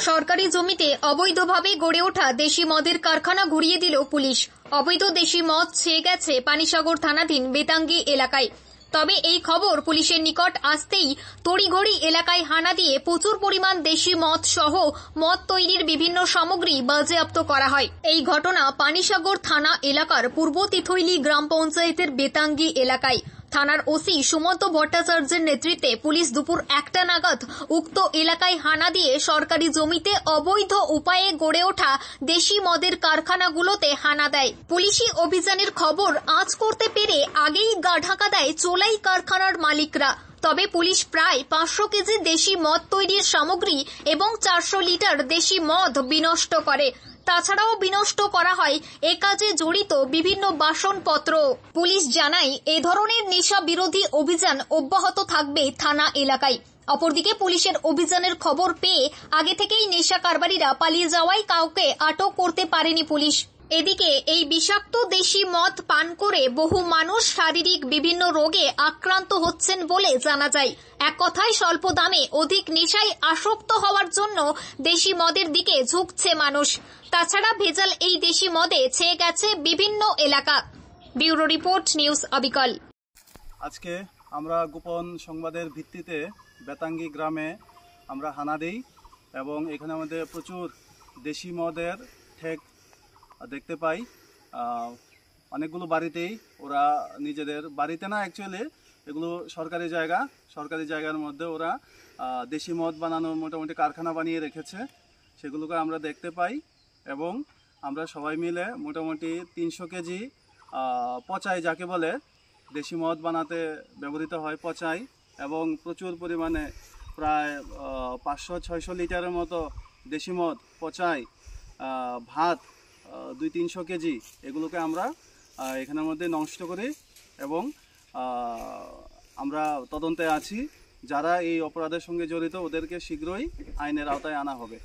সরকারি জমিতে অবৈধভাবে গড়ে ওঠা দেশি মদের কারখানা ঘুরিয়ে দিল পুলিশ। অবৈধ দেশি মদ ছেয়ে গেছে পানিসাগর থানাধীন বেতাঙ্গী এলাকায়। তবে এই খবর পুলিশের নিকট আসতেই তড়িঘড়ি এলাকায় হানা দিয়ে প্রচুর পরিমাণ দেশি মদ সহ মদ তৈরির বিভিন্ন সামগ্রী বাজেয়াপ্ত করা হয়। এই ঘটনা পানিসাগর থানা এলাকার পূর্ব তিথৈলি গ্রাম পঞ্চায়েতের বেতাঙ্গী এলাকায়। থানার ওসি সুমন্ত ভট্টাচার্যের নেতৃত্বে পুলিশ দুপুর 1টা নাগাদ উক্ত এলাকায় হানা দিয়ে সরকারি জমিতে অবৈধ উপায়ে গড়ে ওঠা দেশি মদের কারখানাগুলোতে হানা দেয়। পুলিশি অভিযানের খবর আঁচ করতে পেরে আগেই গা ঢাকা দেয় চোলাই কারখানার মালিকরা। তবে পুলিশ প্রায় 500 কেজি দেশি মদ তৈরির সামগ্রী এবং 400 লিটার দেশি মদ বিনষ্ট করে। তাছাড়াও বিনষ্ট করা হয় এ কাজে জড়িত বিভিন্ন বাসনপত্র। পুলিশ জানায় এ ধরনের নেশা বিরোধী অভিযান অব্যাহত থাকবে থানা এলাকায়। অপরদিকে পুলিশের অভিযানের খবর পেয়ে আগে থেকেই নেশা কারবারিরা পালিয়ে যাওয়ায় কাউকে আটক করতে পারেনি পুলিশ। এদিকে এই বিষাক্ত দেশি মদ পান করে বহু মানুষ শারীরিক বিভিন্ন রোগে আক্রান্ত হচ্ছেন বলে জানা যায়। এক কথায় স্বল্প দামে অধিক নেশায় আসক্ত হওয়ার জন্য দেশি মদের দিকে ঝুঁকছে মানুষ। তাছাড়া ভেজাল এই দেশি মদে ছেয়ে গেছে বিভিন্ন এলাকা। ব্যুরো রিপোর্ট, নিউজ অবিকল। আজকে আমরা গোপন সংবাদের ভিত্তিতে বেতাঙ্গী গ্রামে আমরা হানা দিই এবং এখানে আমাদের প্রচুর দেশি মদের ঠেক দেখতে পাই। অনেকগুলো বাড়িতেই ওরা নিজেদের বাড়িতে না, অ্যাকচুয়ালি এগুলো সরকারি জায়গার মধ্যে ওরা দেশি মদ বানানোর মোটামুটি কারখানা বানিয়ে রেখেছে। সেগুলোকে আমরা দেখতে পাই এবং আমরা সবাই মিলে মোটামুটি 300 কেজি পচাই, যাকে বলে দেশি মদ বানাতে ব্যবহৃত হয় পচাই, এবং প্রচুর পরিমাণে প্রায় 500-600 লিটারের মতো দেশি মদ পচাই, ভাত 200-300 কেজি, এগুলোকে আমরা এখানের মধ্যে নষ্ট করি এবং আমরা তদন্তে আছি। যারা এই অপরাধের সঙ্গে জড়িত ওদেরকে শীঘ্রই আইনের আওতায় আনা হবে।